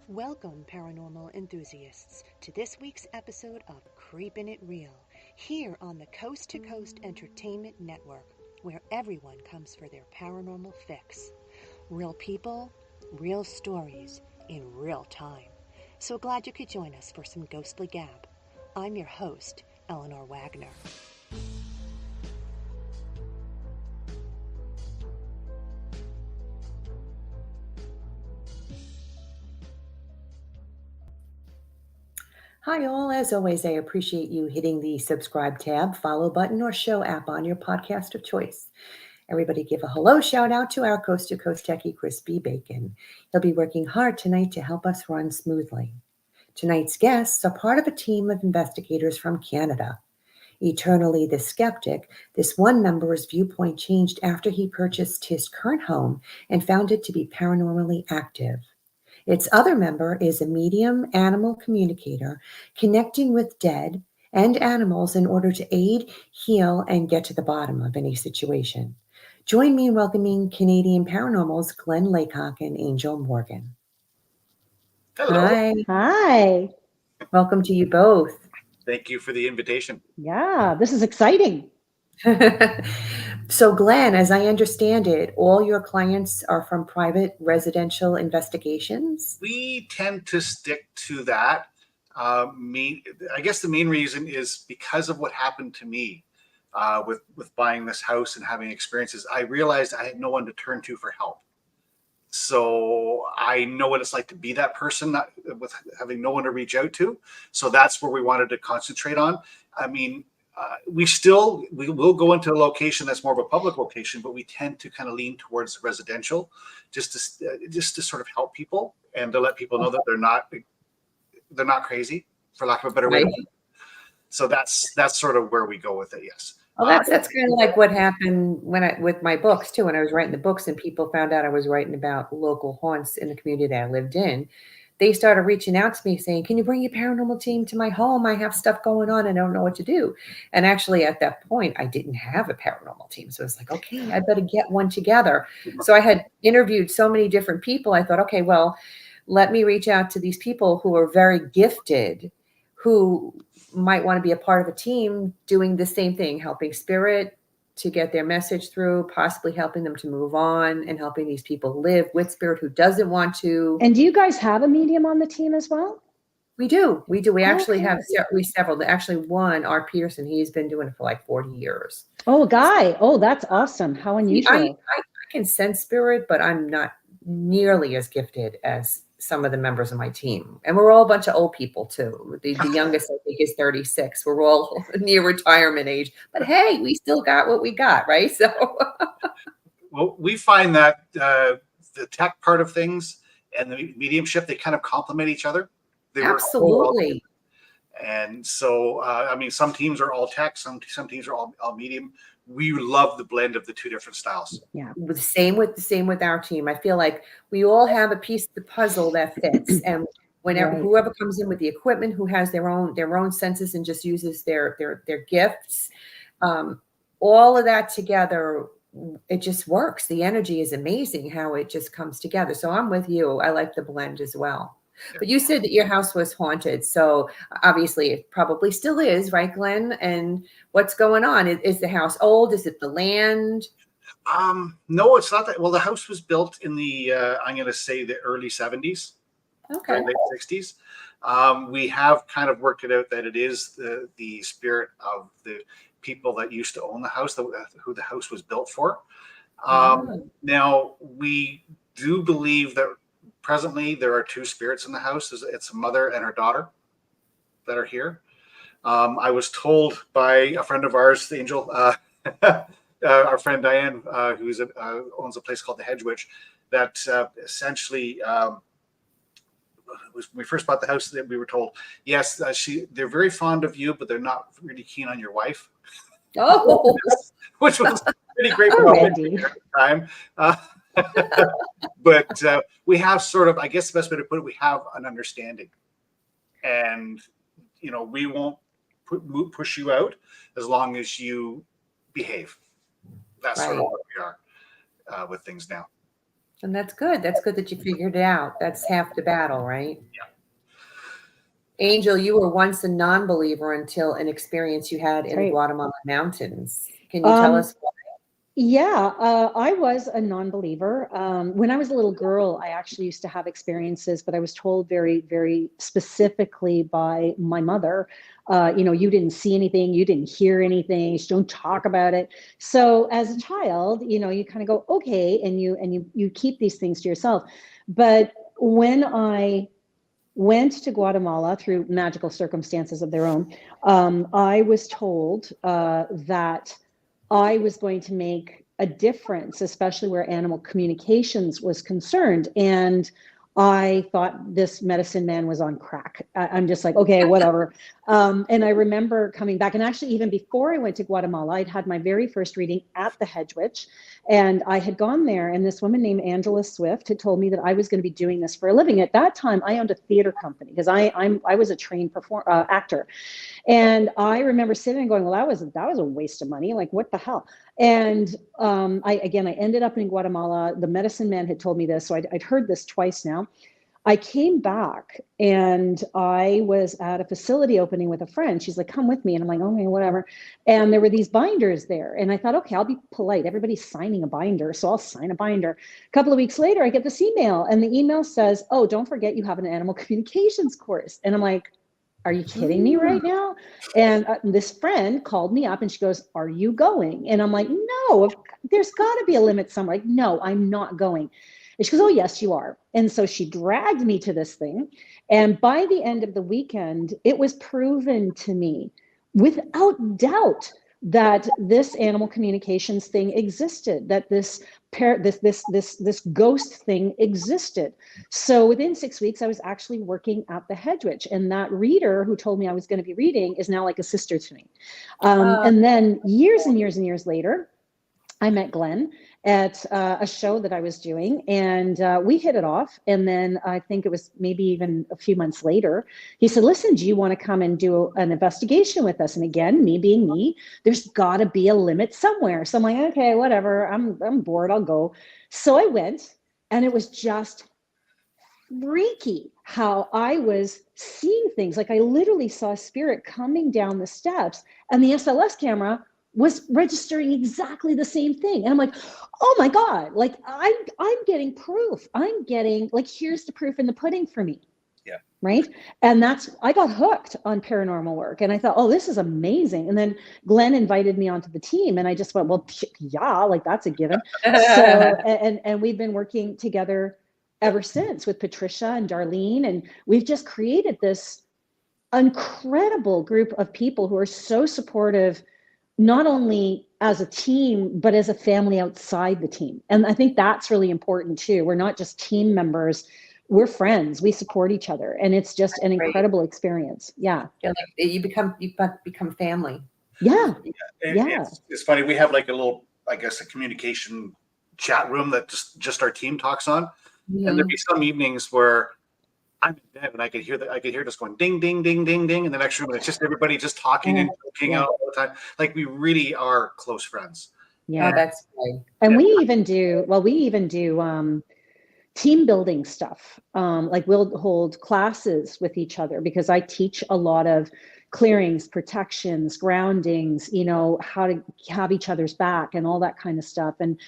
Welcome, paranormal enthusiasts, to this week's episode of Creepin It Reel, here on the Coast to Coast Entertainment Network, where everyone comes for their paranormal fix. Real people, real stories, in real time. So glad you could join us for some ghostly gab. I'm your host, Eleanor Wagner. Hi, all. As always, I appreciate you hitting the subscribe tab, follow button, or show app on your podcast of choice. Everybody give a hello shout out to our Coast to Coast techie, Chris B. Bacon. He'll be working hard tonight to help us run smoothly. Tonight's guests are part of a team of investigators from Canada. Eternally the skeptic, this one member's viewpoint changed after he purchased his current home and found it to be paranormally active. Its other member is a medium animal communicator connecting with dead and animals in order to aid, heal, and get to the bottom of any situation. Join me in welcoming Canadian paranormals Glenn Laycock and Angel Morgan. Hello. Hi, Hi. welcome to you both. Thank you for the invitation. Yeah, this is exciting. So, Glenn, as I understand it, all your clients are from private residential investigations? We tend to stick to that. I guess the main reason is because of what happened to me with buying this house and having experiences. I realized I had no one to turn to for help. So I know what it's like to be that person with having no one to reach out to. So that's where we wanted to concentrate on. I mean, we will go into a location that's more of a public location, but we tend to kind of lean towards residential, just to sort of help people and to let people know that they're not crazy, for lack of a better way. Right. So that's sort of where we go with it. Yes. Well, that's kind of like what happened with my books too. When I was writing the books and people found out I was writing about local haunts in the community that I lived in, they started reaching out to me saying, "Can you bring your paranormal team to my home? I have stuff going on and I don't know what to do." And actually, at that point, I didn't have a paranormal team, so I was like, "Okay, I better get one together." So I had interviewed so many different people. I thought, "Okay, well, let me reach out to these people who are very gifted, who might want to be a part of a team doing the same thing, helping spirit to get their message through, possibly helping them to move on and helping these people live with spirit who doesn't want to." And do you guys have a medium on the team as well? We do. We actually have Okay. several. Actually, one, Art Peterson, he's been doing it for like 40 years. Oh, a guy. Oh, that's awesome. How I unusual. can sense spirit, but I'm not nearly as gifted as some of the members of my team. And we're all a bunch of old people too. The youngest, I think, is 36. We're all near retirement age. But hey, we still got what we got, right? So Well, we find that the tech part of things and the mediumship, they kind of complement each other. They work so well together. absolutely. And so, I mean, some teams are all tech, some teams are all medium. We love the blend of the two different styles. Yeah. The same with our team. I feel like we all have a piece of the puzzle that fits, and whenever Right. whoever comes in with the equipment, who has their own senses and just uses their gifts, um, all of that together, it just works. The energy is amazing how it just comes together. So I'm with you. I like the blend as well. But you said that your house was haunted, so obviously it probably still is, right, Glenn? And what's going on? Is the house old? Is it the land? No, it's not that. Well, the house was built in the I'm going to say the early 70s, Okay. late 60s. We have kind of worked it out that it is the spirit of the people that used to own the house, who the house was built for. Now, we do believe that presently there are two spirits in the house. It's a mother and her daughter that are here. I was told by a friend of ours, the Angel, our friend Diane, who owns a place called the Hedge Witch, that essentially, when we first bought the house, that we were told, yes, they're very fond of you, but they're not really keen on your wife. Oh, Which was pretty great Oh, for Randy. at the time. But we have sort of, I guess the best way to put it, we have an understanding. And, we won't push you out as long as you behave. That's sort of right. what we are with things now. And that's good. That's good that you figured it out. That's half the battle, right? Yeah. Angel, you were once a non-believer until an experience you had That's in the right. Guatemalan mountains. Can you tell us? Yeah, I was a non-believer. When I was a little girl, I actually used to have experiences, but I was told very, very specifically by my mother, you didn't see anything, you didn't hear anything, just don't talk about it. So as a child, you kind of go, okay, and you keep these things to yourself. But when I went to Guatemala through magical circumstances of their own, I was told that I was going to make a difference, especially where animal communications was concerned. And I thought this medicine man was on crack. I'm just like, okay, whatever. And I remember coming back, and actually, even before I went to Guatemala, I'd had my very first reading at the Hedge Witch, and I had gone there, and this woman named Angela Swift had told me that I was going to be doing this for a living. At that time, I owned a theater company because I was a trained actor. And I remember sitting and going, well, that was a waste of money. Like, what the hell? And I ended up in Guatemala. The medicine man had told me this, so I'd heard this twice now. I came back and I was at a facility opening with a friend. She's like, come with me. And I'm like, okay, whatever. And there were these binders there. And I thought, okay, I'll be polite. Everybody's signing a binder, so I'll sign a binder. A couple of weeks later, I get this email, and the email says, oh, don't forget you have an animal communications course. And I'm like, are you kidding me right now? And this friend called me up and she goes, are you going? And I'm like, no, there's got to be a limit somewhere. Like, no, I'm not going. And she goes, oh, yes, you are. And so she dragged me to this thing. And by the end of the weekend, it was proven to me without doubt that this animal communications thing existed, that this ghost thing existed. So within 6 weeks, I was actually working at the Hedge Witch, and that reader who told me I was going to be reading is now like a sister to me. And then years and years and years later, I met Glenn at a show that I was doing, and we hit it off. And then I think it was maybe even a few months later, he said, listen, do you want to come and do an investigation with us? And again, me being me, there's got to be a limit somewhere. So I'm like, okay, whatever. I'm bored. I'll go. So I went, and it was just freaky how I was seeing things. Like, I literally saw a spirit coming down the steps, and the SLS camera was registering exactly the same thing. And I'm like, oh my God, like I'm getting proof. I'm getting, like, here's the proof in the pudding for me. Yeah. Right. And I got hooked on paranormal work, and I thought, oh, this is amazing. And then Glenn invited me onto the team, and I just went, well, yeah, like, that's a given. So, and we've been working together ever since with Patricia and Darlene, and we've just created this incredible group of people who are so supportive, not only as a team, but as a family outside the team. And I think that's really important too. We're not just team members, we're friends, we support each other. And it's just an incredible experience. Yeah. You become family. Yeah. It's funny. We have like a little, I guess, a communication chat room that just our team talks on. Mm-hmm. And there'd be some evenings where I'm in bed and I could hear this going ding, ding, ding, ding, ding. In the next room, and it's just everybody just talking and joking out all the time. Like, we really are close friends. Yeah. Oh, that's great. And we even do team building stuff. Like, we'll hold classes with each other, because I teach a lot of clearings, protections, groundings, how to have each other's back and all that kind of stuff. And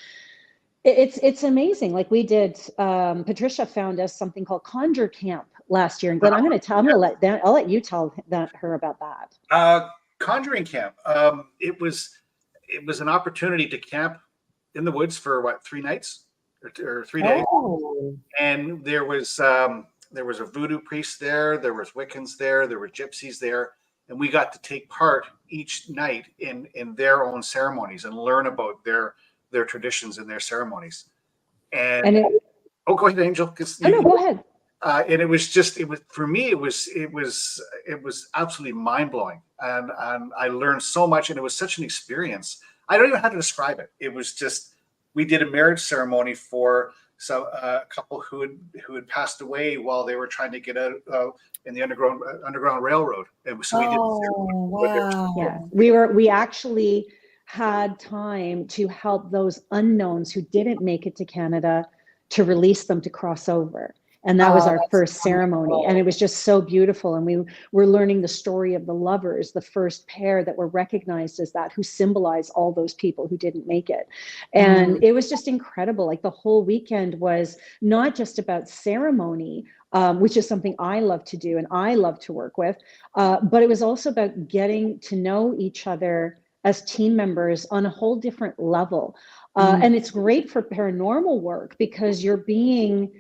it's amazing. Like, we did, Patricia found us something called Conjure Camp last year. And Glenn, I'll let you tell her about that. Conjuring Camp. It was an opportunity to camp in the woods for 3 nights or 3 days. Oh. And there was a voodoo priest there. There was Wiccans there. There were gypsies there. And we got to take part each night in their own ceremonies and learn about their traditions and their ceremonies. And go ahead, Angel. No, go ahead. And it was for me, it was absolutely mind blowing. And I learned so much, and it was such an experience. I don't even know how to describe it. It was just, we did a marriage ceremony for a couple who had passed away while they were trying to get out in the underground railroad. And so we did. Wow. Yeah, we actually had time to help those unknowns who didn't make it to Canada to release them to cross over. And that was our first ceremony. wonderful. And it was just so beautiful. And we were learning the story of the lovers, the first pair that were recognized as that, who symbolize all those people who didn't make it. And it was just incredible. Like the whole weekend was not just about ceremony, which is something I love to do and I love to work with, but it was also about getting to know each other as team members on a whole different level. And it's great for paranormal work because you're being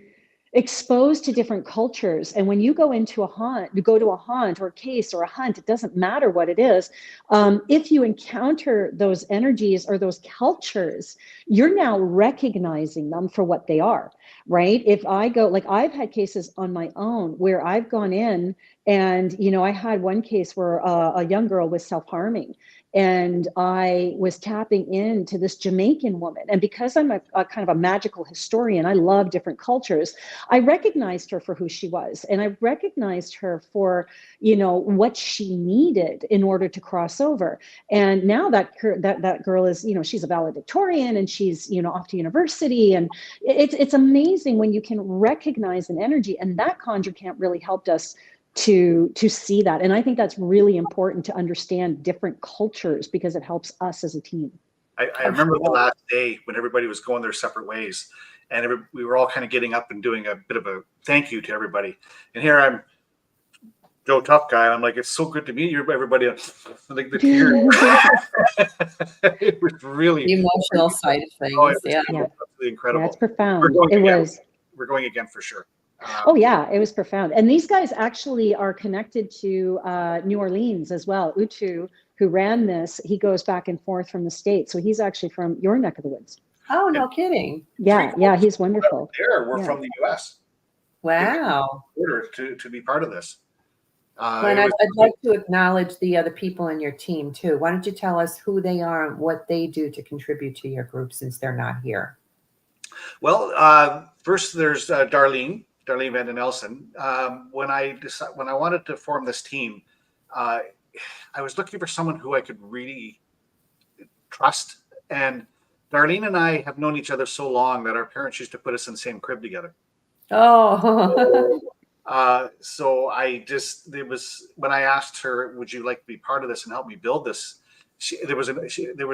exposed to different cultures. And when you go into a haunt, you go to a haunt or a case or a hunt, it doesn't matter what it is. If you encounter those energies or those cultures, you're now recognizing them for what they are, right? If I go, like I've had cases on my own where I've gone in and, you know, I had one case where a young girl was self-harming. And I was tapping into this Jamaican woman. And because I'm a kind of a magical historian, I love different cultures. I recognized her for who she was. And I recognized her for, you know, what she needed in order to cross over. And now that girl is, you know, she's a valedictorian and she's, you know, off to university. And it's amazing when you can recognize an energy. And that conjure camp really helped us to see that. And I think that's really important to understand different cultures because it helps us as a team. I remember the last day when everybody was going their separate ways and we were all kind of getting up and doing a bit of a thank you to everybody. And here I'm Joe Tough Guy. And I'm like, it's so good to meet you, everybody. Like the tears. It was really The emotional side of things. Oh, it was absolutely incredible. That's profound. We're going again for sure. Oh yeah, it was profound. And these guys actually are connected to New Orleans as well. Utu, who ran this, he goes back and forth from the States. So he's actually from your neck of the woods. Oh, no kidding. Yeah, he's wonderful. We're from the US. Wow. To be part of this. And I'd like to acknowledge the other people in your team too. Why don't you tell us who they are and what they do to contribute to your group since they're not here? Well, first there's Darlene Van den Nelson. When I wanted to form this team, I was looking for someone who I could really trust. And Darlene and I have known each other so long that our parents used to put us in the same crib together. Oh. So it was when I asked her, would you like to be part of this and help me build this? There was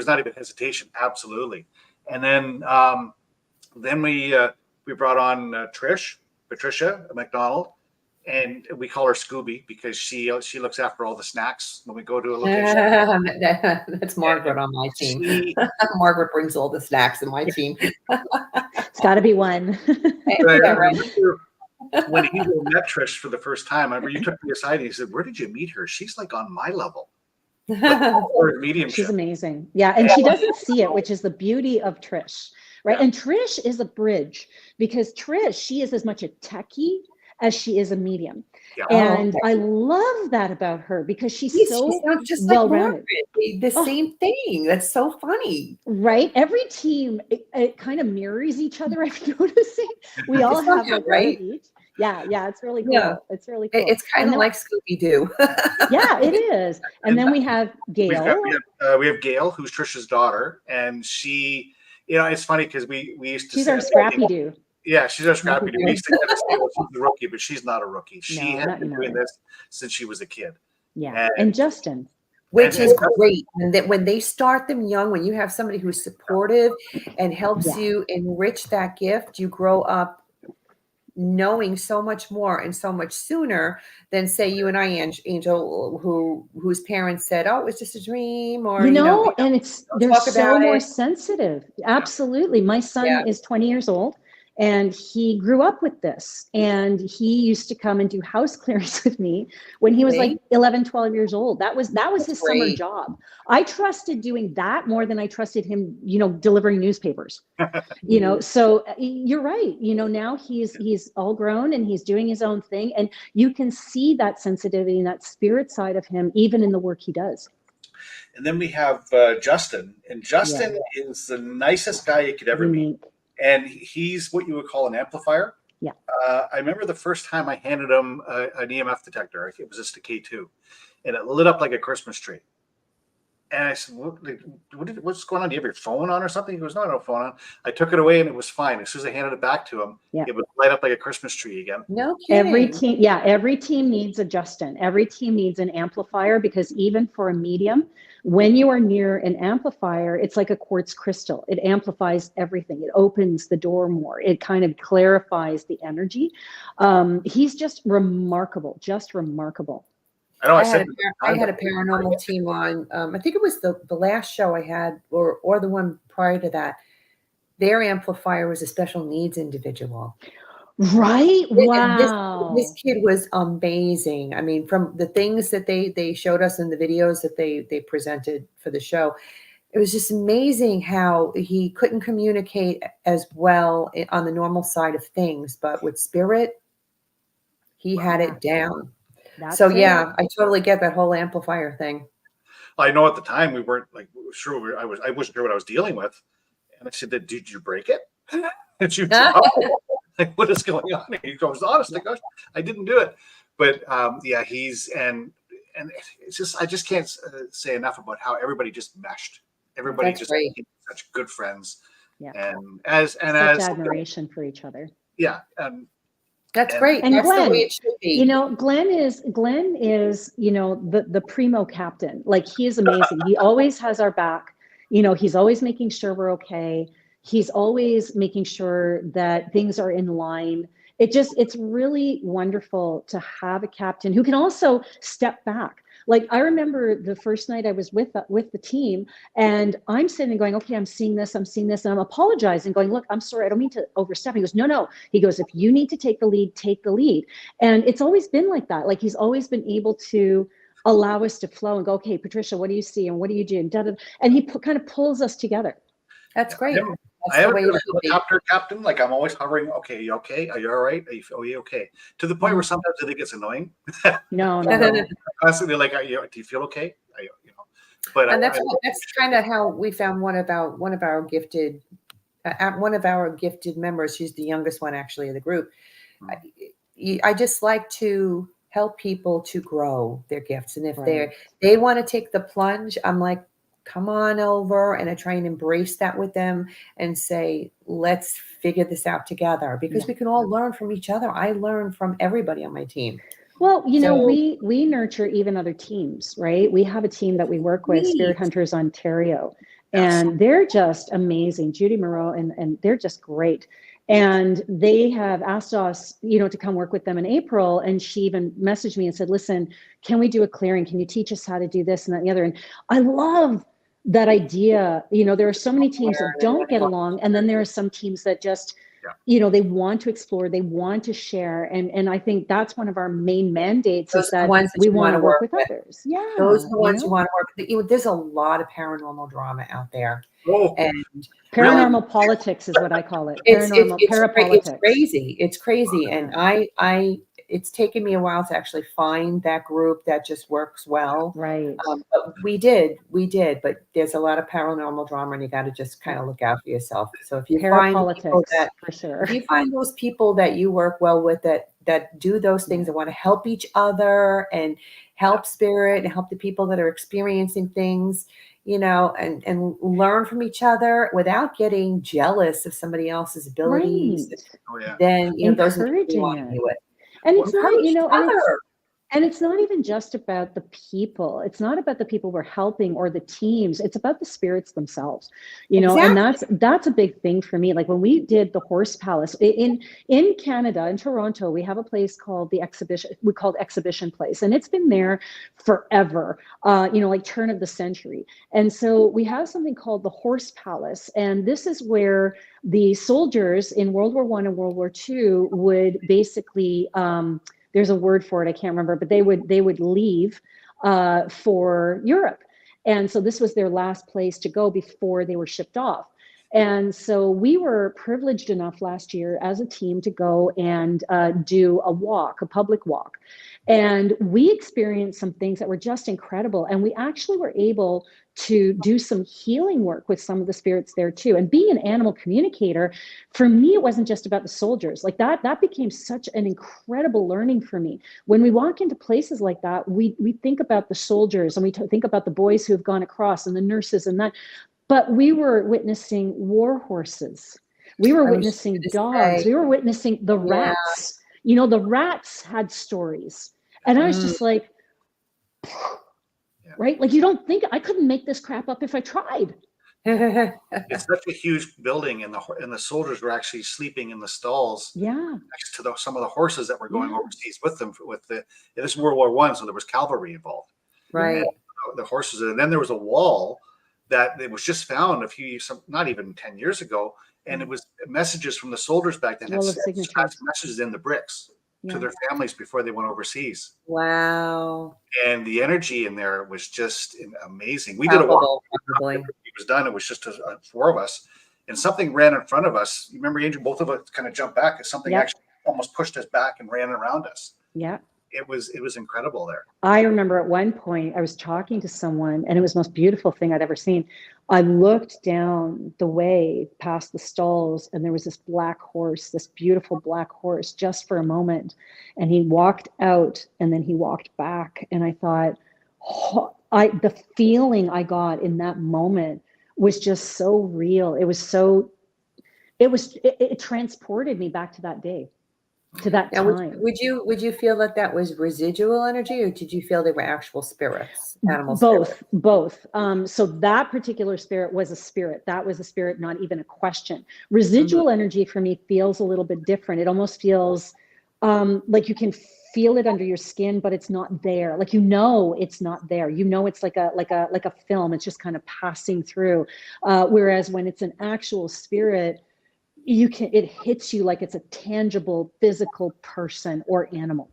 not even hesitation. Absolutely. And then we brought on Patricia McDonald, and we call her Scooby because she looks after all the snacks when we go to a location. That's Margaret on my team. Margaret brings all the snacks in my team. It's got to be one. Right. When he met Trish for the first time, I remember you took me aside and he said, "Where did you meet her? She's like on my level." She's amazing. Yeah, and she doesn't see it, which is the beauty of Trish. Right. Yeah. And Trish is a bridge because she is as much a techie as she is a medium. Yeah. And I love that about her because she's not just well-rounded. Like the same thing. That's so funny. Right. Every team, it kind of mirrors each other. I'm noticing we all have like right. Each. Yeah. It's really cool. Yeah. It's really cool. It's kind of like Scooby-Doo. Yeah, it is. And then we have Gail. We have Gail, who's Trisha's daughter, and she. You know, it's funny because we used to. She's our Scrappy Doo. Yeah, she's our Scrappy Doo. We used to kind of say, well, she's a rookie, but she's not a rookie. She has been doing this since she was a kid. Yeah, and Justin. Which is great. And that when they start them young, when you have somebody who's supportive and helps you enrich that gift, you grow up knowing so much more and so much sooner than say you and I, Angel, whose parents said, "Oh, it was just a dream," or and they're so more sensitive. Absolutely. My son is 20 years old and he grew up with this, and he used to come and do house clearance with me when he was like 11, 12 years old. That was his summer job. I trusted doing that more than I trusted him, delivering newspapers, so you're right. Now he's all grown and he's doing his own thing, and you can see that sensitivity and that spirit side of him, even in the work he does. And then we have Justin, and Justin is the nicest guy you could ever meet. And he's what you would call an amplifier. Yeah. I remember the first time I handed him an EMF detector. It was just a K2, and it lit up like a Christmas tree. And I said, what's going on? Do you have your phone on or something? He goes, no, no phone on. I took it away and it was fine. As soon as I handed it back to him, Yeah. it would light up like a Christmas tree again. No Every kidding. every team needs a Justin. Every team needs an amplifier, because even for a medium, when you are near an amplifier, it's like a quartz crystal. It amplifies everything. It opens the door more. It kind of clarifies the energy. He's just remarkable, just remarkable. I know. I had a paranormal team on. I think it was the last show I had, or the one prior to that. Their amplifier was a special needs individual. Right? And Wow. this kid was amazing. I mean, from the things that they showed us in the videos that they presented for the show, it was just amazing how he couldn't communicate as well on the normal side of things, but with spirit, he had it down. That's So it. yeah, I totally get that whole amplifier thing. I know at the time we weren't like sure. I wasn't sure what I was dealing with, and I said, "Did you break it?" And she was like, "What is going on?" And he goes, "Honest to gosh, I didn't do it." But yeah, he's and it's just I just can't say enough about how everybody just meshed. Everybody That's just great. became such good friends, Yeah. and as Such admiration for each other. yeah, That's And- great. And That's the Glenn, way it should be. you know, Glenn is, you know, the primo captain. Like, he is amazing. He always has our back. You know, he's always making sure we're okay. He's always making sure that things are in line. It's really wonderful to have a captain who can also step back. Like, I remember the first night I was with the team, and I'm sitting going, okay, I'm seeing this, and I'm apologizing, going, look, I'm sorry, I don't mean to overstep. He goes, no. He goes, if you need to take the lead, take the lead. And it's always been like that. Like, he's always been able to allow us to flow and go, okay, Patricia, what do you see? And what do you do? And he kind of pulls us together. That's great. I That's the haven't way been it a should be. helicopter captain. Like I'm always hovering. Okay, you okay? Are you all right? Are you okay? To the point where sometimes I think it's annoying. No. Constantly like, do you feel okay? But And that's kind of how we found one of our gifted members. She's the youngest one actually of the group. I just like to help people to grow their gifts, and if they want to take the plunge, I'm like, come on over, and I try and embrace that with them and say, let's figure this out together, because we can all learn from each other. I learn from everybody on my team. Well, you know, we nurture even other teams, right? We have a team that we work with, Spirit Hunters Ontario, and they're just amazing. Judy Moreau, and they're just great. And they have asked us, you know, to come work with them in April. And she even messaged me and said, listen, can we do a clearing? Can you teach us how to do this and that and the other? And I love that idea. You know, there are so many teams that don't get along, and then there are some teams that just, you know, they want to explore, they want to share. And I think that's one of our main mandates, is that we want to work with others. Yeah. Those are the ones you want to work with. You know, there's a lot of paranormal drama out there. And paranormal politics is what I call it. Paranormal parapolitics. It's crazy. And it's taken me a while to actually find that group that just works well. Right. But we did, but there's a lot of paranormal drama, and you got to just kind of look out for yourself. So if you find people if you find those people that you work well with, that do those things, that want to help each other and help spirit and help the people that are experiencing things, you know, and learn from each other without getting jealous of somebody else's abilities, then, you know, those are the people you want to be with. And it's not, you know, and it's not even just about the people. It's not about the people we're helping or the teams. It's about the spirits themselves, you know, and that's a big thing for me. Like when we did the Horse Palace in Canada, in Toronto, we have a place called the Exhibition Place, and it's been there forever, you know, like turn of the century. And so we have something called the Horse Palace, and this is where the soldiers in World War I and World War II would basically, there's a word for it, I can't remember, but they would leave for Europe. And so this was their last place to go before they were shipped off. And so we were privileged enough last year as a team to go and do a public walk. And we experienced some things that were just incredible. And we actually were able to do some healing work with some of the spirits there too. And being an animal communicator, for me, it wasn't just about the soldiers. Like that became such an incredible learning for me. When we walk into places like that, we think about the soldiers and we think about the boys who have gone across and the nurses and that. But we were witnessing war horses. We were witnessing dogs. We were witnessing the rats. You know, the rats had stories. And I was just like, right? Like, you don't think, I couldn't make this crap up if I tried. It's such a huge building, and the soldiers were actually sleeping in the stalls next to some of the horses that were going overseas with them. This is World War I, so there was cavalry involved. Right. And the horses, and then there was a wall that it was just found not even 10 years ago, and it was messages from the soldiers back then had messages in the bricks to their families before they went overseas. Wow. And the energy in there was just amazing. We did a walk. It was done. It was just four of us, and something ran in front of us. You remember, Angel? Both of us kind of jumped back, and something actually almost pushed us back and ran around us. Yeah. It was incredible there. I remember at one point I was talking to someone, and it was the most beautiful thing I'd ever seen. I looked down the way past the stalls, and there was this black horse, this beautiful black horse, just for a moment. And he walked out, and then he walked back. And I thought, the feeling I got in that moment was just so real. It transported me back to that day. To that time. Would you feel that was residual energy, or did you feel they were actual spirits, animal spirits? Both. So that particular spirit was a spirit. That was a spirit, not even a question. Residual energy for me feels a little bit different. It almost feels like you can feel it under your skin, but it's not there. Like, it's not there. It's like a film. It's just kind of passing through. Whereas when it's an actual spirit, it hits you like it's a tangible physical person or animal.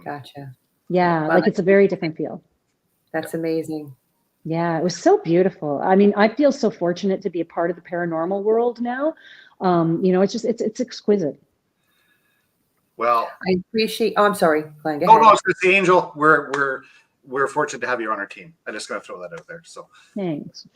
Gotcha. Yeah. Like it's a very different feel. That's amazing. Yeah. It was so beautiful. I mean, I feel so fortunate to be a part of the paranormal world now. It's exquisite. Well, I appreciate, I'm sorry, Glenn, go ahead. No, it's the Angel. We're fortunate to have you on our team. I'm just going to throw that out there. So thanks.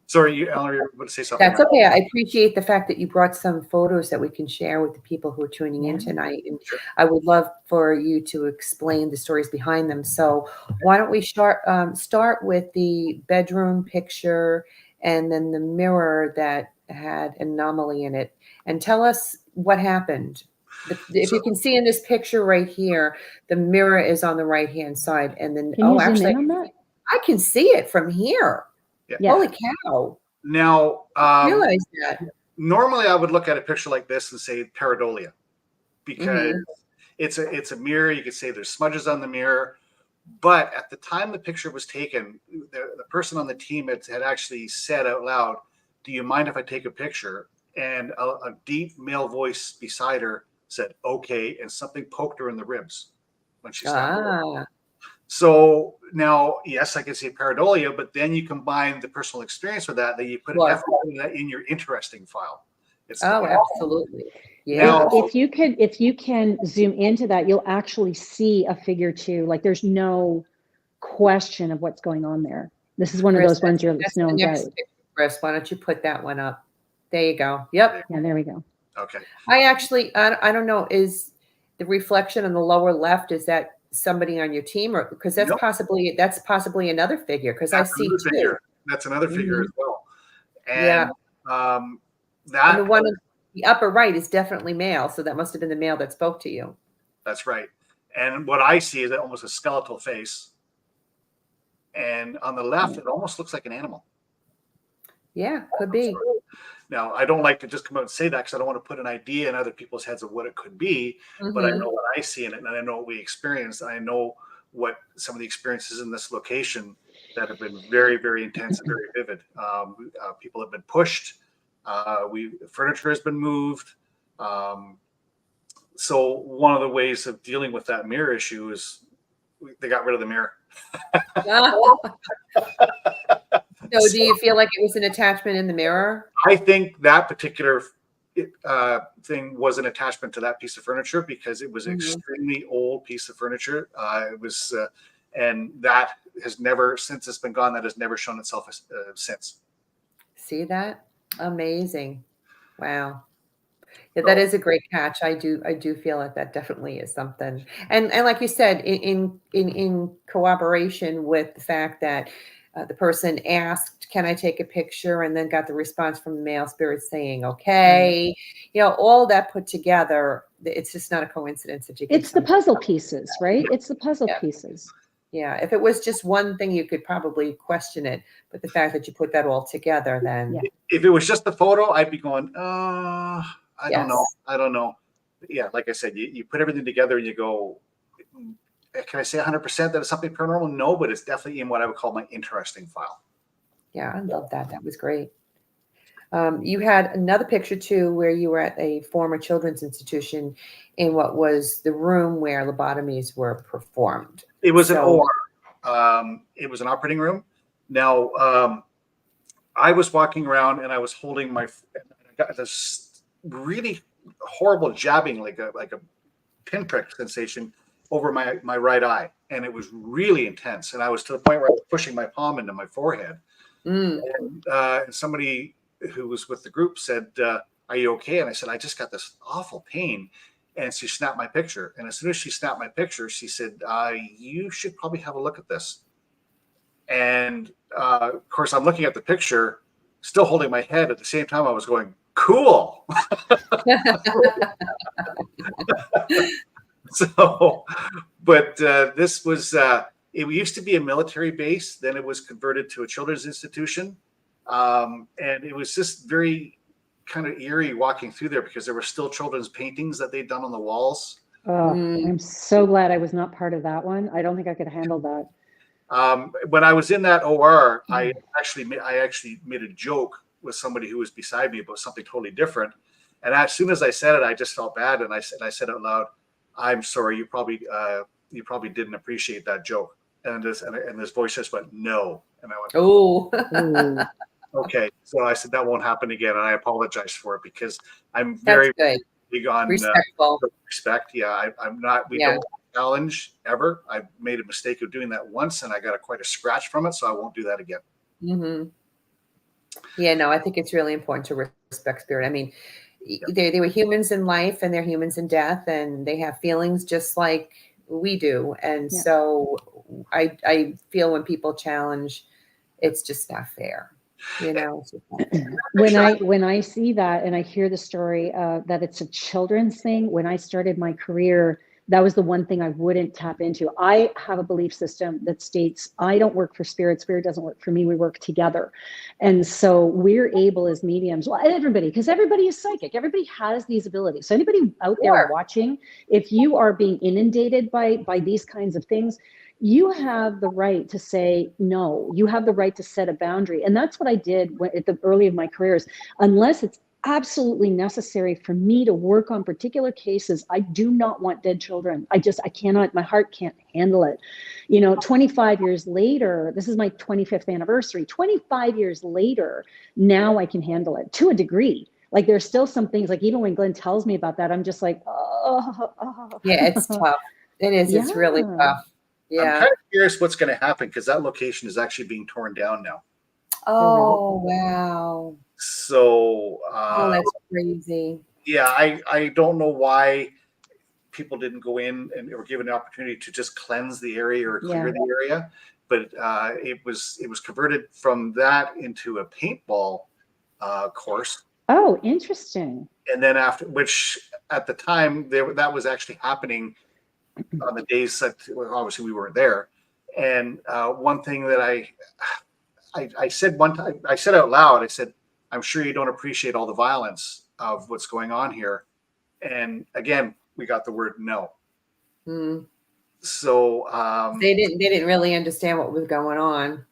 Sorry, Eleanor, you want to say something? That's okay. I appreciate the fact that you brought some photos that we can share with the people who are tuning in tonight. And I would love for you to explain the stories behind them. So why don't we start with the bedroom picture and then the mirror that had anomaly in it, and tell us what happened. If you can see in this picture right here, the mirror is on the right-hand side. And then, actually, I can see it from here. Yeah. Holy cow. Now, realize that. Normally I would look at a picture like this and say pareidolia, because it's a mirror. You could say there's smudges on the mirror. But at the time the picture was taken, the person on the team had actually said out loud, "Do you mind if I take a picture?" And a deep male voice beside her said, "Okay," and something poked her in the ribs when she stopped. So now, yes, I can see pareidolia, but then you combine the personal experience with that you put that in your interesting file. Absolutely. Yeah. Now, if you can zoom into that, you'll actually see a figure too. Like, there's no question of what's going on there. This is one of those ones you're snowing out. Chris, why don't you put that one up? There you go. Yep. Yeah, there we go. Okay. I don't know. Is the reflection on the lower left, is that somebody on your team, or because that's possibly another figure, because I see two. That's another figure as well. And and the one on the upper right is definitely male, so that must have been the male that spoke to you. That's right. And what I see is almost a skeletal face, and on the left it almost looks like an animal. Yeah, could be. Now, I don't like to just come out and say that, because I don't want to put an idea in other people's heads of what it could be, but I know what I see in it, and I know what we experienced. I know what some of the experiences in this location that have been very, very intense and very vivid. People have been pushed. Furniture has been moved. So one of the ways of dealing with that mirror issue is they got rid of the mirror. So do you feel like it was an attachment in the mirror? I think that particular thing was an attachment to that piece of furniture because it was an extremely old piece of furniture. It was, and that has never, since it's been gone, that has never shown itself since. See that? Amazing. Wow. Yeah, that is a great catch. I do feel like that definitely is something. And like you said, in cooperation with the fact that the person asked, "Can I take a picture?" and then got the response from the male spirit saying, "Okay," all that put together, it's just not a coincidence that you get. It's the puzzle pieces, right? It's the puzzle pieces. Yeah, if it was just one thing, you could probably question it. But the fact that you put that all together, then if it was just the photo, I'd be going, I don't know. I don't know. Yeah, like I said, you put everything together and you go, can I say 100% that it's something paranormal? No, but it's definitely in what I would call my interesting file. Yeah, I love that. That was great. You had another picture too, where you were at a former children's institution in what was the room where lobotomies were performed. It was an OR. It was an operating room. Now, I was walking around and I was holding I got this really horrible jabbing, like a pinprick sensation over my right eye, and it was really intense. And I was to the point where I was pushing my palm into my forehead. And somebody who was with the group said, "Are you okay?" And I said, "I just got this awful pain." And she snapped my picture. And as soon as she snapped my picture, she said, "You should probably have a look at this." And of course, I'm looking at the picture, still holding my head. At the same time, I was going, "Cool." So, but this was, it used to be a military base. Then it was converted to a children's institution. And it was just very kind of eerie walking through there because there were still children's paintings that they'd done on the walls. Oh, I'm so glad I was not part of that one. I don't think I could handle that. When I was in that OR, I actually made a joke with somebody who was beside me about something totally different. And as soon as I said it, I just felt bad. And I said out loud, "I'm sorry, you probably didn't appreciate that joke." And this voice just went, "No." And I went, "Oh, okay." So I said, "That won't happen again." And I apologize for it because I'm very big on respect. Yeah, I'm not, we don't challenge ever. I made a mistake of doing that once and I got quite a scratch from it. So I won't do that again. Yeah, no, I think it's really important to respect spirit. I mean, they were humans in life and they're humans in death, and they have feelings just like we do. And so I feel when people challenge, it's just not fair. When I see that and I hear the story that it's a children's thing, when I started my career, that was the one thing I wouldn't tap into. I have a belief system that states I don't work for spirit. Spirit doesn't work for me. We work together. And so we're able as mediums, well, everybody, because everybody is psychic. Everybody has these abilities. So anybody out there watching, if you are being inundated by these kinds of things, you have the right to say no. You have the right to set a boundary. And that's what I did at the early of my careers. Unless it's absolutely necessary for me to work on particular cases, I do not want dead children. I cannot, my heart can't handle it. 25 years later, this is my 25th anniversary, 25 years later, now I can handle it to a degree. Like there's still some things, like even when Glenn tells me about that, I'm just like, oh. Yeah, it's tough. It is. It's really tough. Yeah. I'm kind of curious what's going to happen because that location is actually being torn down now. Oh, wow. So, that's crazy. Yeah, I don't know why people didn't go in and were given the opportunity to just cleanse the area or clear the area, but it was converted from that into a paintball course. Oh, interesting. And then after, which at the time that was actually happening on the days that obviously we weren't there. And one thing that I said one time, I said out loud, I said, "I'm sure you don't appreciate all the violence of what's going on here." And again, we got the word no. So they didn't really understand what was going on.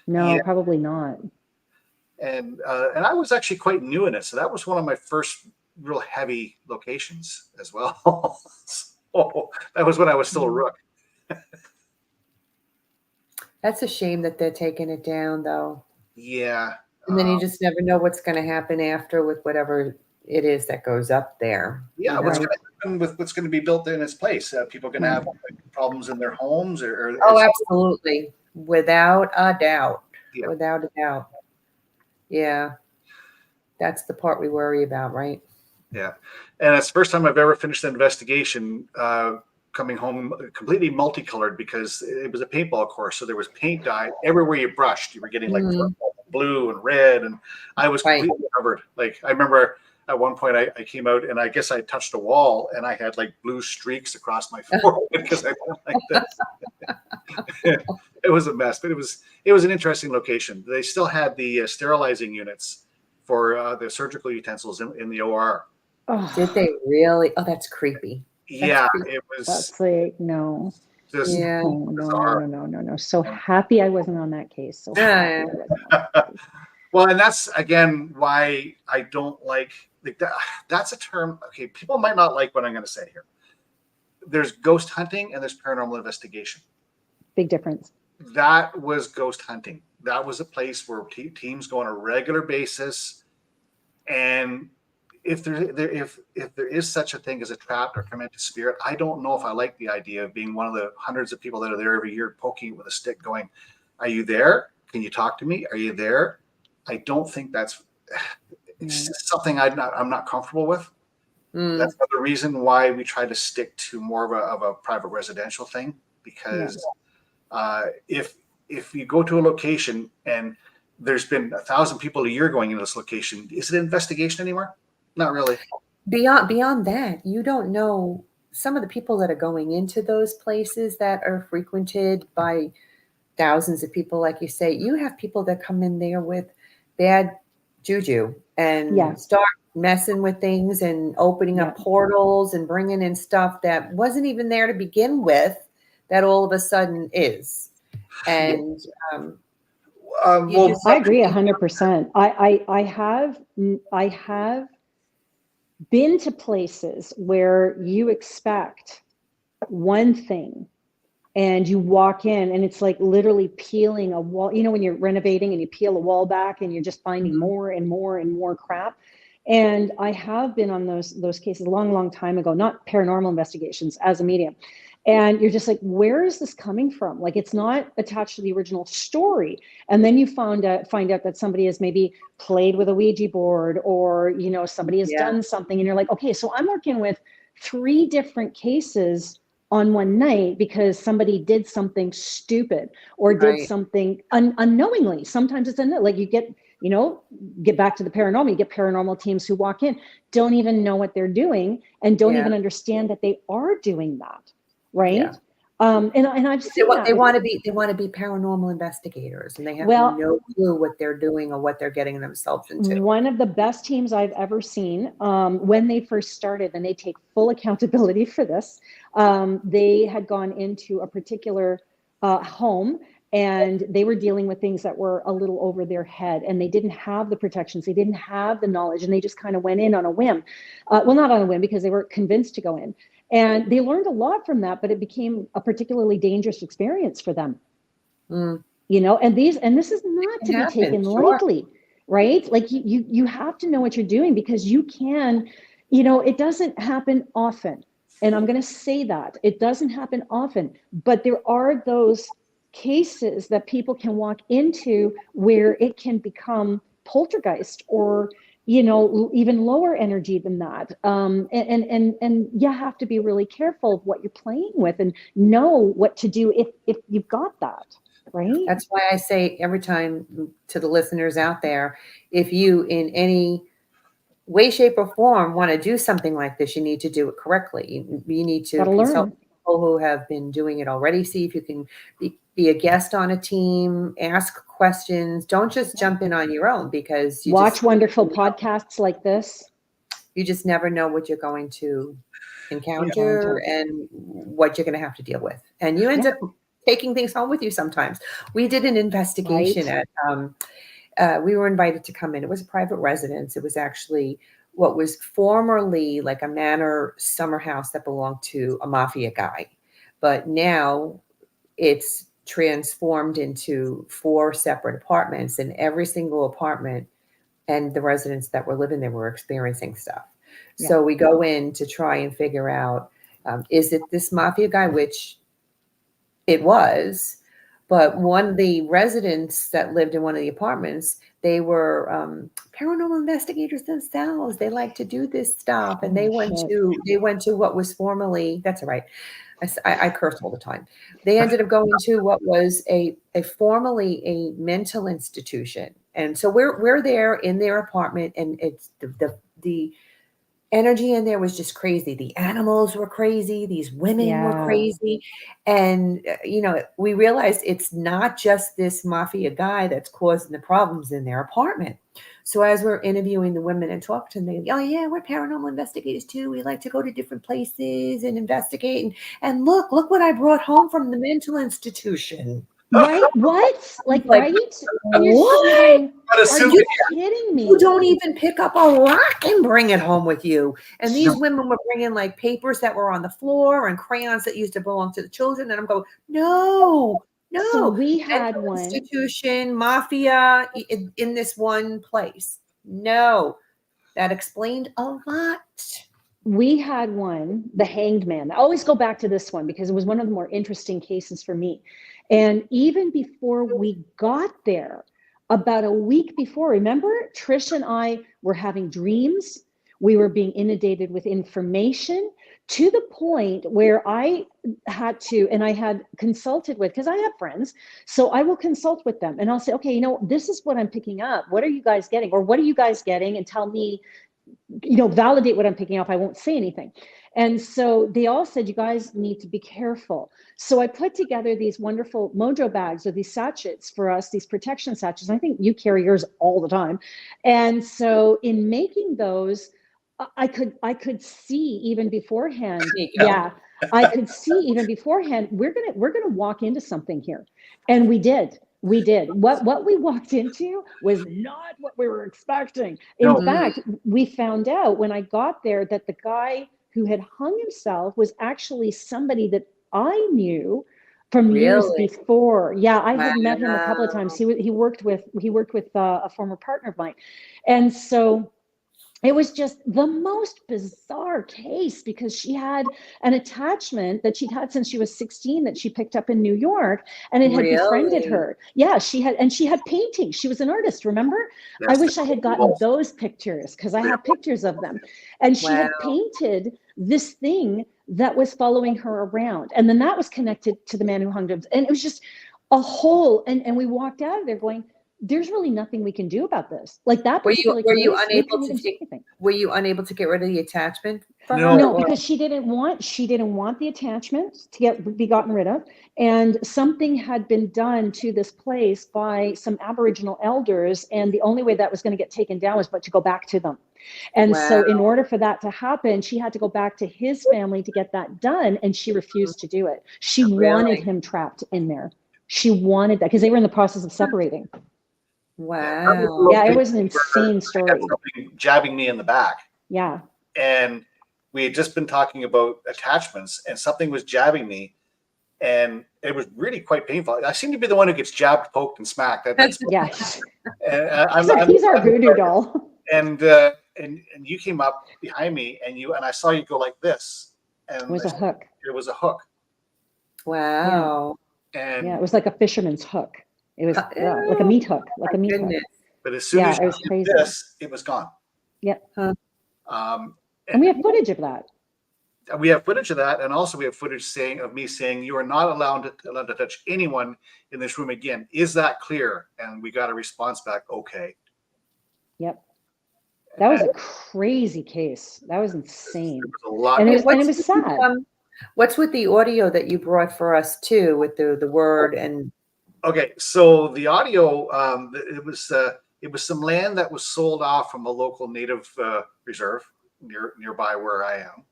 No, probably not. And I was actually quite new in it. So that was one of my first real heavy locations as well. So that was when I was still a rook. That's a shame that they're taking it down, though. Yeah. And then you just never know what's going to happen after with whatever it is that goes up there. Yeah, you what's know? going to happen with what's going to be built in its place? People going to have problems in their homes, or Oh, absolutely. Without a doubt. Yeah. Without a doubt. Yeah. That's the part we worry about, right? Yeah. And it's the first time I've ever finished an investigation coming home completely multicolored, because it was a paintball course. So there was paint dye everywhere you brushed. You were getting like blue and red, and I was completely covered. Like, I remember at one point I came out and I guess I touched a wall and I had like blue streaks across my forehead because I went like this. It was a mess, but it was an interesting location. They still had the sterilizing units for the surgical utensils in the OR. Oh, Did they really? Oh, that's creepy. Yeah, it was that's like, no. just No. So happy I wasn't on that case. So happy I wasn't on that case. Well, and that's again why I don't like that. That's a term. Okay, people might not like what I'm going to say here. There's ghost hunting and there's paranormal investigation. Big difference. That was ghost hunting. That was a place where teams go on a regular basis, and if there is such a thing as a trapped or tormented spirit, I don't know if I like the idea of being one of the hundreds of people that are there every year poking it with a stick, going, "Are you there? Can you talk to me? Are you there?" I don't think that's something I'm not comfortable with. That's another reason why we try to stick to more of a private residential thing, because if you go to a location and there's been 1,000 people a year going into this location, is it an investigation anymore? Not really. Beyond that, you don't know some of the people that are going into those places that are frequented by thousands of people, like you say. You have people that come in there with bad juju and start messing with things and opening up portals and bringing in stuff that wasn't even there to begin with, that all of a sudden is. And I agree 100%. I have been to places where you expect one thing and you walk in and it's like literally peeling a wall. You know, when you're renovating and you peel a wall back and you're just finding more and more and more crap. And I have been on those cases a long time ago, not paranormal investigations, as a medium. And you're just like, where is this coming from? Like, it's not attached to the original story. And then you find out that somebody has maybe played with a Ouija board, or, you know, somebody has done something. And you're like, okay, so I'm working with 3 different cases on one night because somebody did something stupid or did something unknowingly. Sometimes it's like you get back to the paranormal, you get paranormal teams who walk in, don't even know what they're doing and don't even understand that they are doing that. Right. And I've seen they want to be paranormal investigators, and they have no clue what they're doing or what they're getting themselves into. One of the best teams I've ever seen, when they first started, and they take full accountability for this, they had gone into a particular home, and they were dealing with things that were a little over their head, and they didn't have the protections, they didn't have the knowledge, and they just kind of went in on a whim. Well, not on a whim, because they weren't convinced to go in. And they learned a lot from that, but it became a particularly dangerous experience for them. You know, and this is not to be taken lightly, right? Like you have to know what you're doing, because you can, you know, it doesn't happen often. And I'm going to say that it doesn't happen often, but there are those cases that people can walk into where it can become poltergeist, or, you know, even lower energy than that. And you have to be really careful of what you're playing with and know what to do if you've got that, right? That's why I say every time to the listeners out there, if you in any way, shape, or form want to do something like this, you need to do it correctly. You need to consult people who have been doing it already. See if you can be a guest on a team, ask questions. Don't just jump in on your own, because you watch wonderful podcasts like this. You just never know what you're going to encounter and what you're going to have to deal with. And you end up taking things home with you sometimes. We did an investigation at we were invited to come in. It was a private residence. It was actually what was formerly like a manor summer house that belonged to a mafia guy. But now it's transformed into 4 separate apartments, and every single apartment and the residents that were living there were experiencing stuff. Yeah. So we go in to try and figure out, is it this mafia guy, which it was, but one of the residents that lived in one of the apartments, they were paranormal investigators themselves. They like to do this stuff, and they went to what was formerly, that's all right, I curse all the time. They ended up going to what was a formerly a mental institution, and so we're there in their apartment, and it's the energy in there was just crazy. The animals were crazy. These women were crazy. And, we realized it's not just this mafia guy that's causing the problems in their apartment. So as we're interviewing the women and talking to them, they go, oh, yeah, we're paranormal investigators too. We like to go to different places and investigate. And look what I brought home from the mental institution. Right? What? Like right? What? Are you kidding me? You don't even pick up a rock and bring it home with you. And these women were bringing like papers that were on the floor and crayons that used to belong to the children. And I'm going, no. So we had mental one institution, mafia in this one place. No, that explained a lot. We had one, the Hanged Man. I always go back to this one because it was one of the more interesting cases for me. And even before we got there, about a week before, remember, Trish and I were having dreams. We were being inundated with information to the point where I had to, and I had consulted with, because I have friends, so I will consult with them and I'll say, okay, this is what I'm picking up. What are you guys getting? Or what are you guys getting? And tell me, validate what I'm picking up. I won't say anything. And so they all said, you guys need to be careful. So I put together these wonderful mojo bags or these sachets for us, these protection sachets. I think you carry yours all the time. And so in making those, I could see even beforehand. Yeah, I could see even beforehand, we're gonna walk into something here. And we did. What we walked into was not what we were expecting. In fact, we found out when I got there that the guy who had hung himself was actually somebody that I knew from years before. Yeah, I had met him a couple of times. He worked with a former partner of mine, and so it was just the most bizarre case because she had an attachment that she'd had since she was 16 that she picked up in New York, and it had befriended her. Yeah, she had paintings. She was an artist, remember? Yes, I wish I had gotten those pictures because I have pictures of them. And she had painted this thing that was following her around. And then that was connected to the man who hung him. And it was just a whole, and we walked out of there going, there's really nothing we can do about this. Like that. Were you unable to get rid of the attachment? No, because she didn't want the attachment to be gotten rid of. And something had been done to this place by some Aboriginal elders. And the only way that was going to get taken down was to go back to them. And so in order for that to happen, she had to go back to his family to get that done. And she refused to do it. She wanted him trapped in there. She wanted that because they were in the process of separating. Wow. Yeah, it was an insane story. Jabbing me in the back. Yeah. And we had just been talking about attachments, and something was jabbing me, and it was really quite painful. I seem to be the one who gets jabbed, poked, and smacked. Yes. He's our voodoo doll. And you came up behind me, and I saw you go like this. And it was a hook. It was a hook. Wow. Yeah. And it was like a fisherman's hook. It was like a meat hook, hook. But as soon as you did this, it was gone. Yeah. And we have footage of that. We have footage of that, and also we have footage of me saying you are not allowed to touch anyone in this room again. Is that clear? And we got a response back, okay. Yep. That was a crazy case. That was insane. It was a lot. And it was sad. What's with the audio that you brought for us too, with the word and? Okay, so the audio, it was some land that was sold off from a local native reserve nearby where I am,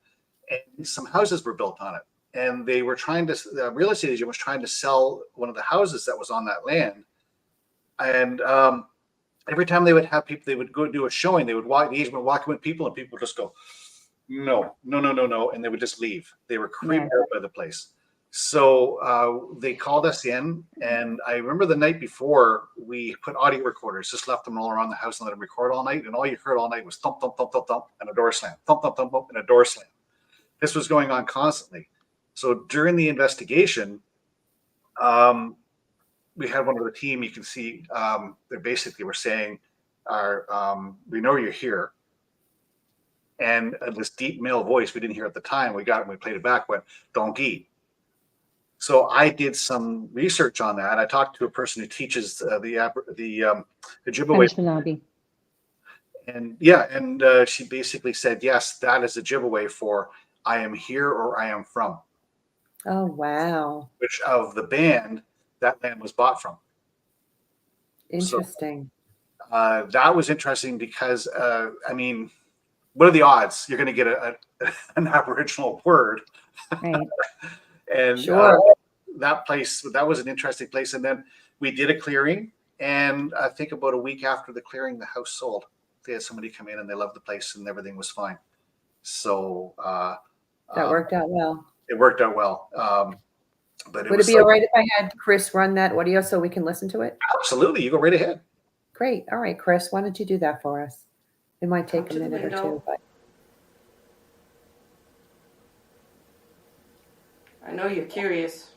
and some houses were built on it. And they were the real estate agent was trying to sell one of the houses that was on that land. And every time they would have people, they would go do a showing. The agent would walk in with people, and people would just go, no, and they would just leave. They were creeped out by the place. So they called us in, and I remember the night before we put audio recorders, just left them all around the house and let them record all night. And all you heard all night was thump, thump, thump, thump, thump, and a door slam, thump, thump, thump, thump, and a door slam. This was going on constantly. So during the investigation, we had one of the team. You can see they basically were saying, "We know you're here." And this deep male voice we didn't hear at the time, we got it and we played it back, went, "Donkey." So I did some research on that. I talked to a person who teaches the Ojibwe. Anishinaabe. And yeah, and she basically said, yes, that is Ojibwe for I am here or I am from. Oh, wow. Which of the band that land was bought from. Interesting. So, that was interesting because, I mean, what are the odds you're going to get an Aboriginal word? Right. And sure. That was an interesting place. And then we did a clearing. And I think about a week after the clearing, the house sold. They had somebody come in and they loved the place and everything was fine. So that worked out well. It worked out well. But would it be all right if I had Chris run that audio so we can listen to it? Absolutely. You go right ahead. Great. All right, Chris, why don't you do that for us? It might take a minute or two, but I know you're curious.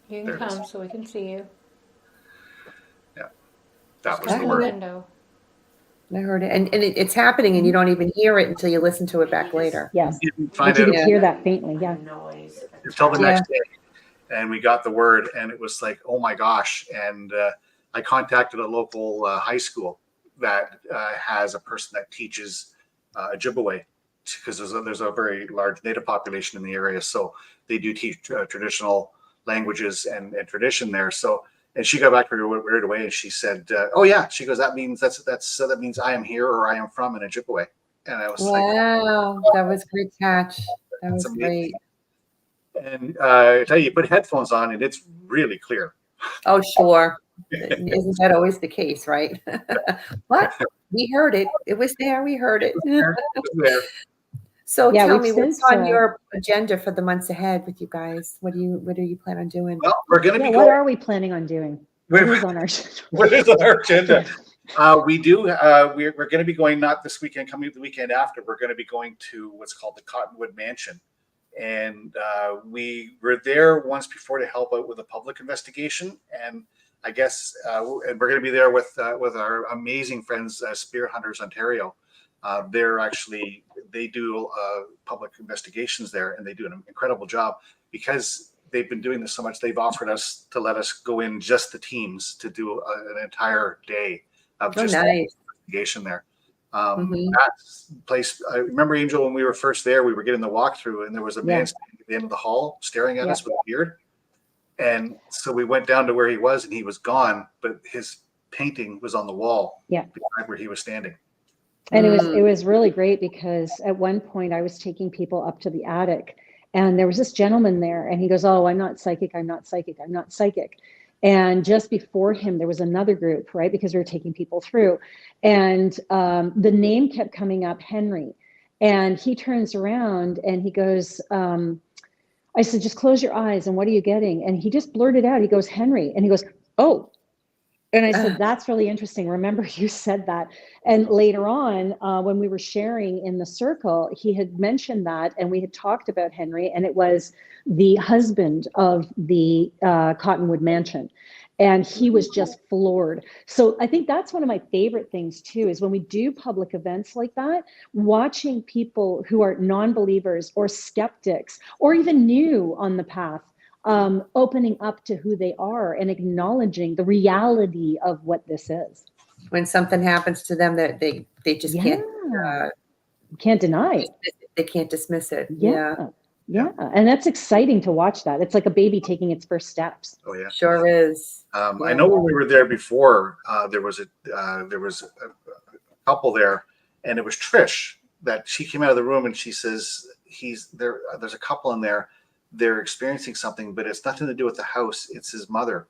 You can come so we can see you. Yeah, that was Just the in word. window. I heard it, and it's happening, and you don't even hear it until you listen to it back later. Yes. Didn't But find you it can hear that faintly. Yeah. Noise. until the next day, and we got the word, and it was like, oh my gosh! And I contacted a local high school that has a person that teaches Ojibwe, because there's a very large Native population in the area, so they do teach traditional languages and tradition there. So, and she got back to her right away, and she said, "Oh yeah," she goes, "That means that means I am here or I am from in Ojibwe." And I was like, wow, that was a great catch. That was great. And I tell you, put headphones on, and it's really clear. Oh, sure. Isn't that always the case, right? What? We heard it. It was there. We heard it. There. So Yeah, tell we've me, what's since, on your agenda for the months ahead with you guys? What do you plan on doing? Well, we're going to be What going. are we planning on doing? What is on our What is on our agenda? We do. We're going to be going not this weekend, coming the weekend after. We're going to be going to what's called the Cottonwood Mansion, and we were there once before to help out with a public investigation. And I guess, and we're going to be there with our amazing friends, Spear Hunters Ontario. They do public investigations there, and they do an incredible job because they've been doing this so much. They've offered us to let us go in just the teams to do an entire day of just investigation there. That place, I remember, Angel, when we were first there, we were getting the walkthrough, and there was a man standing at the end of the hall staring at us with a beard. And so we went down to where he was, and he was gone, but his painting was on the wall behind where he was standing. And it was really great because at one point I was taking people up to the attic, and there was this gentleman there, and he goes, "Oh, I'm not psychic. I'm not psychic. I'm not psychic." And just before him, there was another group, right? Because we were taking people through, and the name kept coming up, Henry. And he turns around and he goes, I said, "Just close your eyes. And what are you getting?" And he just blurted out, he goes, "Henry." And he goes, "Oh." And I said, "That's really interesting. Remember, you said that." And later on, when we were sharing in the circle, he had mentioned that, and we had talked about Henry, and it was the husband of the Cottonwood Mansion. And he was just floored. So I think that's one of my favorite things too, is when we do public events like that, watching people who are non-believers or skeptics or even new on the path, opening up to who they are and acknowledging the reality of what this is. When something happens to them that they just can't deny it. They can't dismiss it. Yeah. Yeah. And that's exciting to watch that. It's like a baby taking its first steps. Oh yeah. Sure is. I know when we were there before, there was a couple there, and it was Trish that she came out of the room and she says, "He's there. There's a couple in there. They're experiencing something, but it's nothing to do with the house. It's his mother."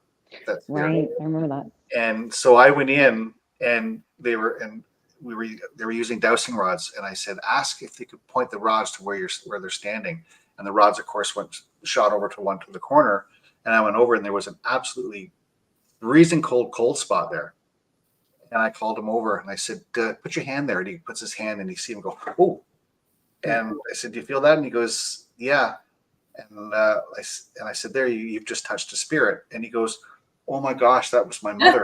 That's Right. I remember that. And so I went in, and they were using dowsing rods, and I said, "Ask if they could point the rods to where they're standing." And the rods, of course, shot over to the corner, and I went over, and there was an absolutely freezing cold spot there. And I called him over, and I said, "Put your hand there." And he puts his hand, and you see him go, "Oh!" And I said, "Do you feel that?" And he goes, "Yeah." And I said, "There, you've just touched a spirit." And he goes, "Oh my gosh, that was my mother."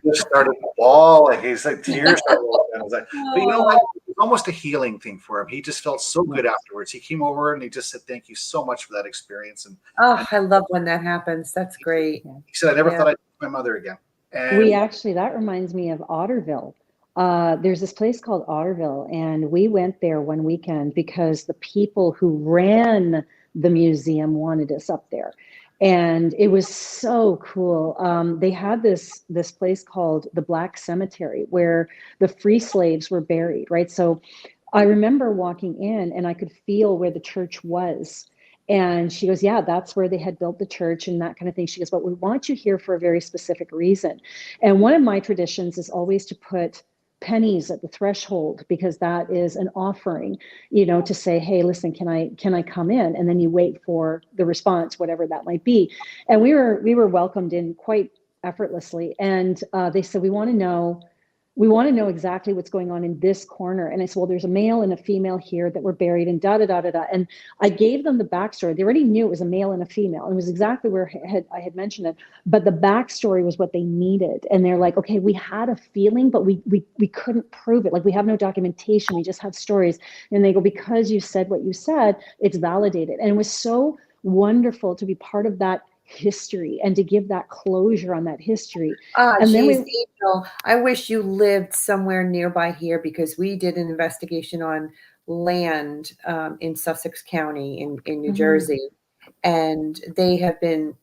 He just started bawling. He's like, tears started rolling. I was like, but you know what? It was almost a healing thing for him. He just felt so good afterwards. He came over and he just said, "Thank you so much for that experience." And I love when that happens. That's great. he said, "I never thought I'd see my mother again." And That reminds me of Otterville. There's this place called Otterville, and we went there one weekend because the people who ran the museum wanted us up there. And it was so cool. They had this place called the Black Cemetery where the free slaves were buried, right? So I remember walking in and I could feel where the church was. And she goes, "Yeah, that's where they had built the church," and that kind of thing. She goes, "But we want you here for a very specific reason." And one of my traditions is always to put pennies at the threshold, because that is an offering, to say, "Hey, listen, can I come in?" And then you wait for the response, whatever that might be. And we were welcomed in quite effortlessly. And they said, we want to know exactly what's going on in this corner. And I said, "Well, there's a male and a female here that were buried, and da da da da da." And I gave them the backstory. They already knew it was a male and a female, and it was exactly where I had mentioned it. But the backstory was what they needed. And they're like, "Okay, we had a feeling, but we couldn't prove it. Like, we have no documentation. We just have stories." And they go, "Because you said what you said, it's validated." And it was so wonderful to be part of that history and to give that closure on that history. And then Angel, I wish you lived somewhere nearby here, because we did an investigation on land in Sussex County in New Jersey, and they have been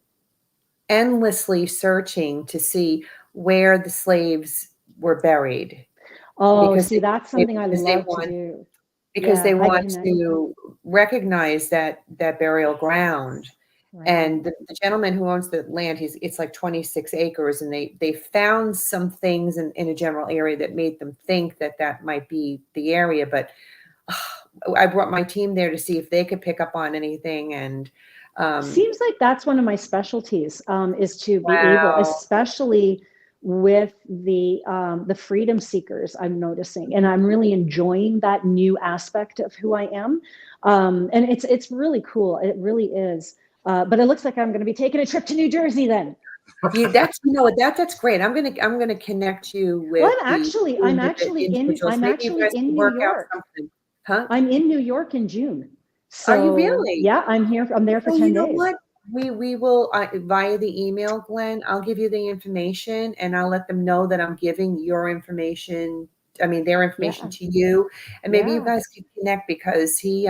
endlessly searching to see where the slaves were buried. Oh, see, that's something I love to do. Because they want to recognize that burial ground. Right. And the gentleman who owns the land, it's like 26 acres, and they found some things in a general area that made them think that might be the area. But I brought my team there to see if they could pick up on anything. And seems like that's one of my specialties, is to be able, especially with the freedom seekers, I'm noticing, and I'm really enjoying that new aspect of who I am. And it's really cool. It really is. But it looks like I'm going to be taking a trip to New Jersey then. That's great. I'm gonna connect you with. Well, I'm actually in New York. Huh? I'm in New York in June. So, are you really? Yeah, I'm there for 10 days. You know what? We will via the email, Glenn. I'll give you the information, and I'll let them know that I'm giving your information. I mean, their information to you, and maybe you guys can connect, because he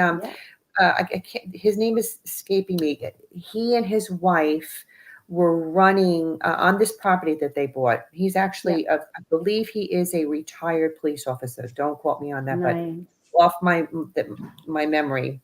his name is escaping me. He and his wife were running on this property that they bought. He's actually, I believe he is a retired police officer. Don't quote me on that, but off my memory.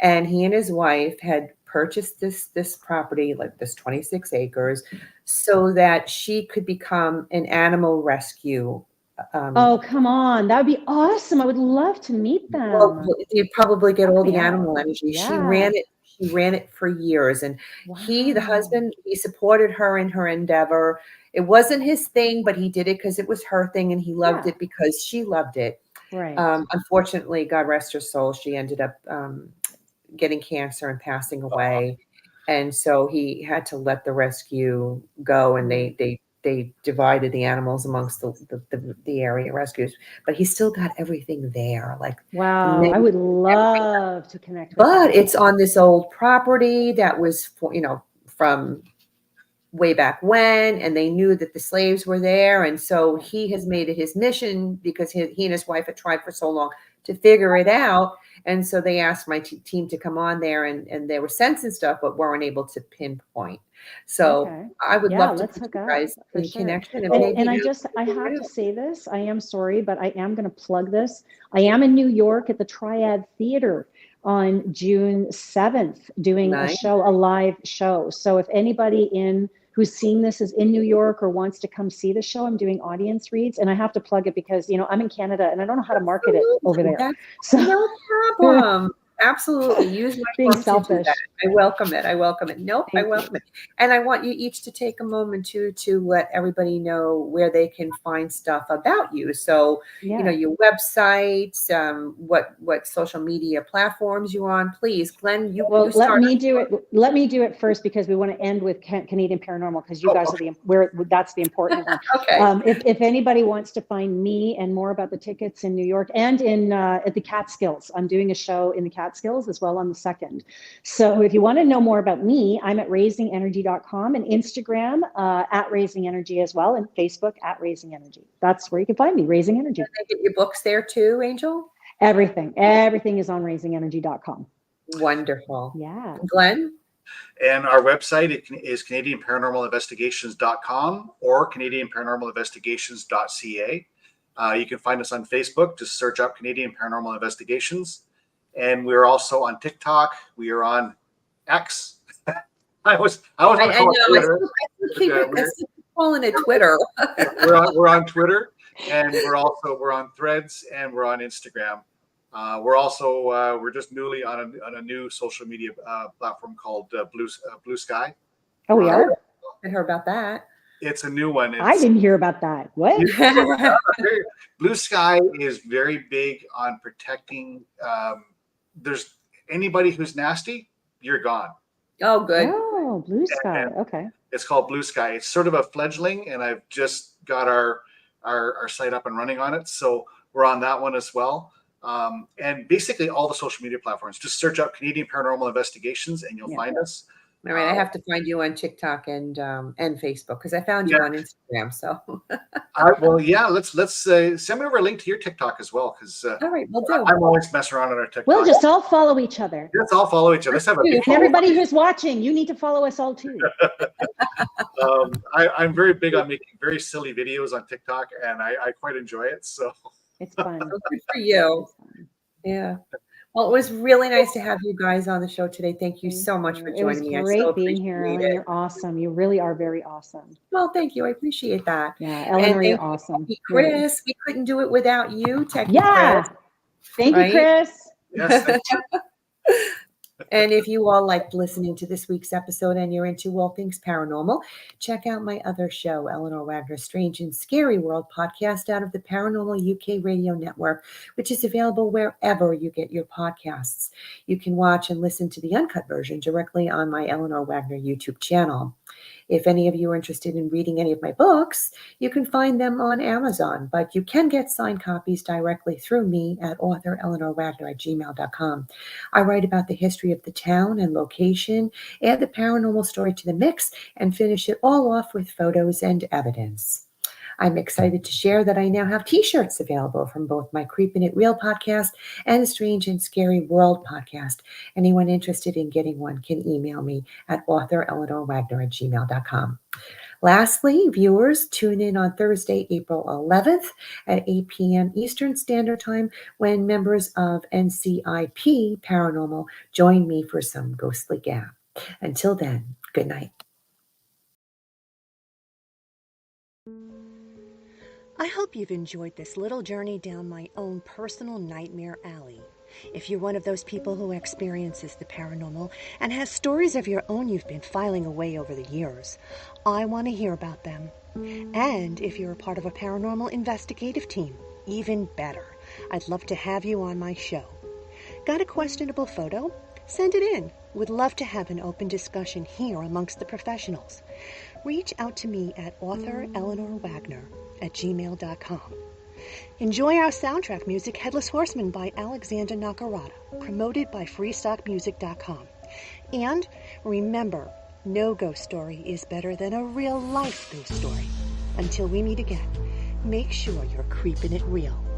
And he and his wife had purchased this property, like this 26 acres, so that she could become an animal rescue. Oh, come on. That would be awesome. I would love to meet them. Well, you'd probably get all the animal energy. Yeah. She ran it for years. And the husband, he supported her in her endeavor. It wasn't his thing, but he did it because it was her thing, and he loved it because she loved it. Right. Unfortunately, God rest her soul, she ended up getting cancer and passing away. And so he had to let the rescue go, and they divided the animals amongst the area rescues, but he still got everything there. Like, wow, I would love to connect with but it's on this old property that was from way back when, and they knew that the slaves were there. And so he has made it his mission, because he and his wife had tried for so long to figure it out. And so they asked my team to come on there, and there were sensing stuff, but weren't able to pinpoint. So Okay. I would Yeah, love to let's put hook you up guys for in sure. connection. And I have to say this, I am sorry, but I am going to plug this. I am in New York at the Triad Theater on June 7th doing a live show. So if anybody who's seen this is in New York or wants to come see the show, I'm doing audience reads, and I have to plug it because, I'm in Canada and I don't know how to market it over there. So no problem. Absolutely. Use my being phone selfish. to do that. I welcome it. Nope, I welcome it. And I want you each to take a moment to let everybody know where they can find stuff about you. So, your websites, what social media platforms you're on. Please, Glenn, you start. Let me do it first, because we want to end with Canadian Paranormal, because you guys are that's the important one. Okay. If anybody wants to find me and more about the tickets in New York and at the Catskills, I'm doing a show in the Catskills as well on the 2nd. So if you want to know more about me, I'm at raisingenergy.com and Instagram at Raising Energy as well, and Facebook at Raising Energy. That's where you can find me, Raising Energy. Can they get your books there too, Angel? Everything is on raisingenergy.com. Wonderful. Yeah. Glenn? And our website is CanadianParanormalInvestigations.com or CanadianParanormalInvestigations.ca. You can find us on Facebook. Just search up Canadian Paranormal Investigations. And we're also on TikTok. We are on X. I know. Twitter. I keep calling it Twitter. we're on Twitter, and we're on Threads, and we're on Instagram. We're just newly on a new social media platform called Blue Sky. Oh, we are? I heard about that. It's a new one. I didn't hear about that. What? Blue Sky is very big on protecting. There's anybody who's nasty, you're gone. Oh, good. Oh, Blue Sky. Okay. It's called Blue Sky. It's sort of a fledgling, and I've just got our site up and running on it. So we're on that one as well. And basically all the social media platforms. Just search up Canadian Paranormal Investigations, and you'll find us. All right, I have to find you on TikTok and Facebook, because I found you on Instagram. So, let's send me over a link to your TikTok as well, because all right, we'll do. I'm always messing around on our TikTok. We'll just all follow each other. Let's all follow each other. Let's have a and everybody who's watching, you need to follow us all too. I'm very big on making very silly videos on TikTok, and I quite enjoy it. So it's fun. Good for you. Yeah. Well, it was really nice to have you guys on the show today. Thank you so much for joining me. It was great being here, Ellen. You're awesome. You really are very awesome. Well, thank you. I appreciate that. Yeah, Eleanor, you're awesome. Chris, we couldn't do it without you. Chris. Thank you, Chris. Yes, thank you. And if you all liked listening to this week's episode and you're into all things paranormal, check out my other show, Eleanor Wagner's Strange and Scary World podcast, out of the Paranormal UK Radio Network, which is available wherever you get your podcasts. You can watch and listen to the uncut version directly on my Eleanor Wagner YouTube channel. If any of you are interested in reading any of my books, you can find them on Amazon, but you can get signed copies directly through me at authoreleanorwagner@gmail.com. I write about the history of the town and location, add the paranormal story to the mix, and finish it all off with photos and evidence. I'm excited to share that I now have t-shirts available from both my Creepin It Reel podcast and Strange and Scary World podcast. Anyone interested in getting one can email me at authoreleanorwagner@gmail.com. Lastly, viewers, tune in on Thursday, April 11th at 8 p.m. Eastern Standard Time, when members of NCIP Paranormal join me for some ghostly gab. Until then, good night. I hope you've enjoyed this little journey down my own personal nightmare alley. If you're one of those people who experiences the paranormal and has stories of your own you've been filing away over the years, I want to hear about them. And if you're a part of a paranormal investigative team, even better. I'd love to have you on my show. Got a questionable photo? Send it in. Would love to have an open discussion here amongst the professionals. Reach out to me at authoreleanorwagner@gmail.com. Enjoy our soundtrack music, Headless Horseman by Alexander Nakarada, promoted by freestockmusic.com. And remember, No ghost story is better than a real life ghost story. Until we meet again, make sure you're creeping it real.